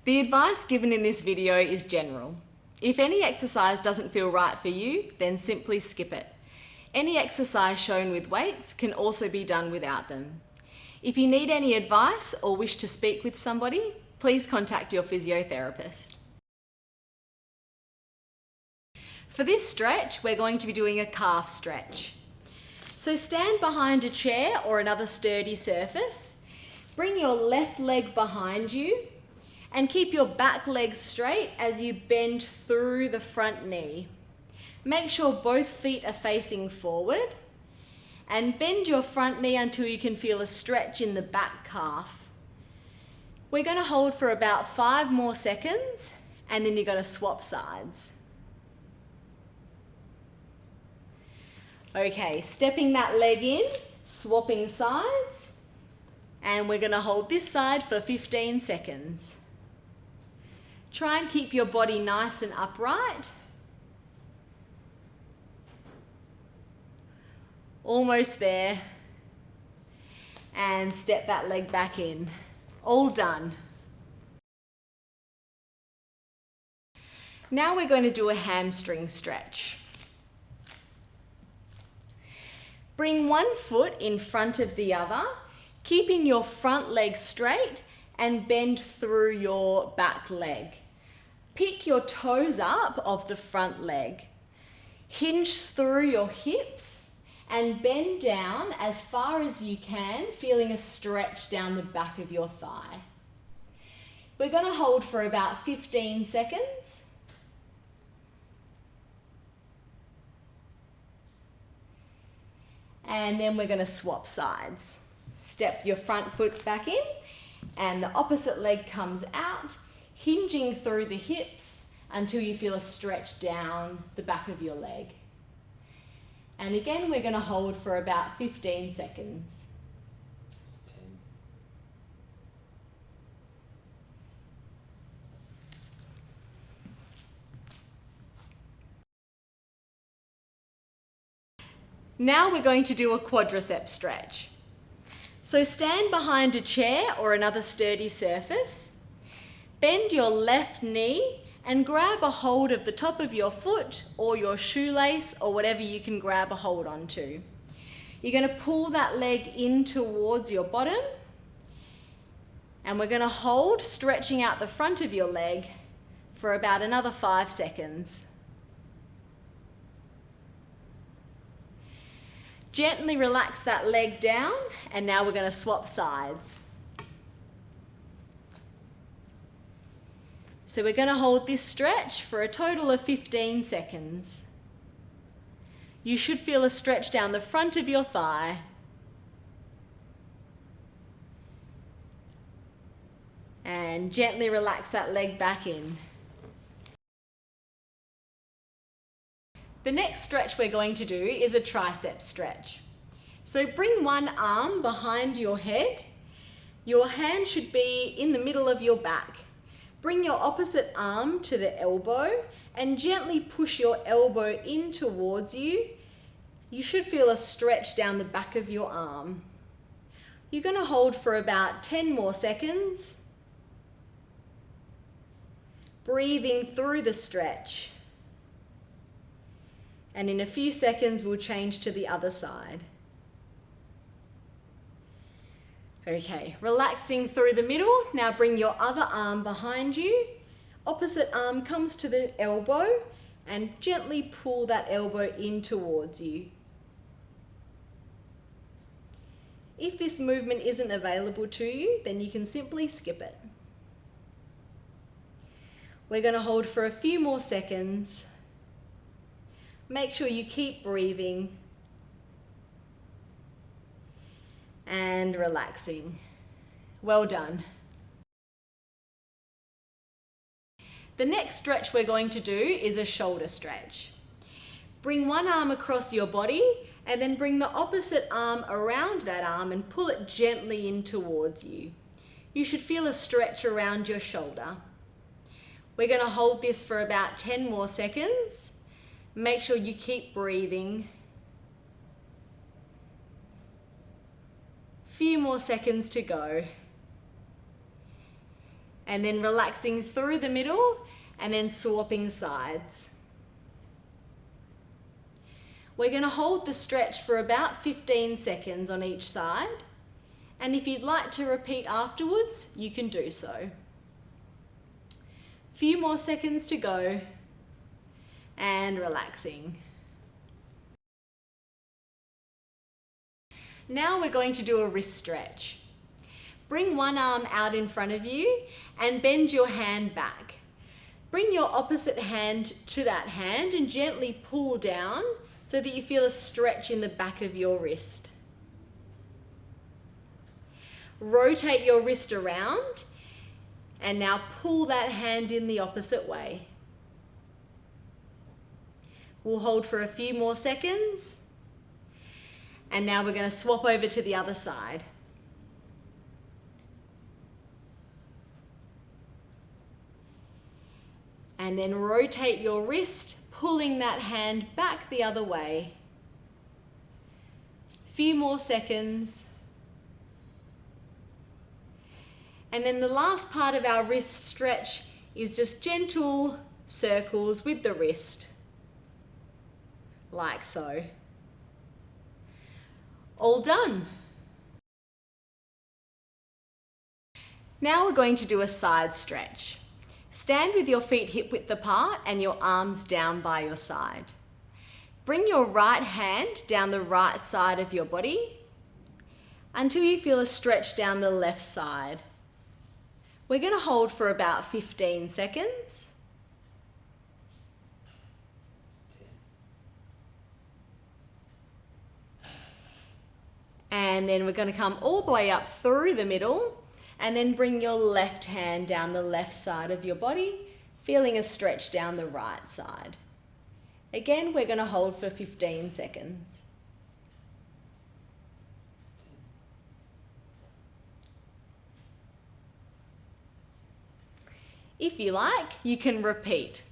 The advice given in this video is general. If any exercise doesn't feel right for you, then simply skip it. Any exercise shown with weights can also be done without them. If you need any advice or wish to speak with somebody, please contact your physiotherapist. For this stretch, we're going to be doing a calf stretch. So stand behind a chair or another sturdy surface. Bring your left leg behind you and keep your back leg straight as you bend through the front knee. Make sure both feet are facing forward and bend your front knee until you can feel a stretch in the back calf. We're going to hold for about 5 more seconds and then you're going to swap sides. Okay, stepping that leg in, swapping sides, and we're going to hold this side for 15 seconds. Try and keep your body nice and upright. Almost there. And step that leg back in. All done. Now we're going to do a hamstring stretch. Bring one foot in front of the other, keeping your front leg straight and bend through your back leg. Pick your toes up of the front leg. Hinge through your hips and bend down as far as you can, feeling a stretch down the back of your thigh. We're going to hold for about 15 seconds. And then we're going to swap sides. Step your front foot back in and the opposite leg comes out, hinging through the hips until you feel a stretch down the back of your leg. And again, we're going to hold for about 15 seconds. It's 10. Now we're going to do a quadricep stretch. So stand behind a chair or another sturdy surface. Bend your left knee and grab a hold of the top of your foot or your shoelace or whatever you can grab a hold onto. You're going to pull that leg in towards your bottom and we're going to hold, stretching out the front of your leg for about another 5 seconds. Gently relax that leg down and now we're going to swap sides. So we're going to hold this stretch for a total of 15 seconds. You should feel a stretch down the front of your thigh. And gently relax that leg back in. The next stretch we're going to do is a tricep stretch. So bring one arm behind your head. Your hand should be in the middle of your back. Bring your opposite arm to the elbow and gently push your elbow in towards you. You should feel a stretch down the back of your arm. You're going to hold for about 10 more seconds. Breathing through the stretch. And in a few seconds, we'll change to the other side. Okay, relaxing through the middle. Now bring your other arm behind you. Opposite arm comes to the elbow and gently pull that elbow in towards you. If this movement isn't available to you, then you can simply skip it. We're going to hold for a few more seconds. Make sure you keep breathing and relaxing. Well done. The next stretch we're going to do is a shoulder stretch. Bring one arm across your body and then bring the opposite arm around that arm and pull it gently in towards you. You should feel a stretch around your shoulder. We're going to hold this for about 10 more seconds. Make sure you keep breathing. Few more seconds to go. And then relaxing through the middle and then swapping sides. We're going to hold the stretch for about 15 seconds on each side. And if you'd like to repeat afterwards, you can do so. Few more seconds to go. And relaxing. Now we're going to do a wrist stretch. Bring one arm out in front of you and bend your hand back. Bring your opposite hand to that hand and gently pull down so that you feel a stretch in the back of your wrist. Rotate your wrist around and now pull that hand in the opposite way. We'll hold for a few more seconds. And now we're going to swap over to the other side. And then rotate your wrist, pulling that hand back the other way. Few more seconds. And then the last part of our wrist stretch is just gentle circles with the wrist. Like so. All done. Now we're going to do a side stretch. Stand with your feet hip width apart and your arms down by your side. Bring your right hand down the right side of your body until you feel a stretch down the left side. We're going to hold for about 15 seconds. And then we're going to come all the way up through the middle and then bring your left hand down the left side of your body, feeling a stretch down the right side. Again, we're going to hold for 15 seconds. If you like, you can repeat.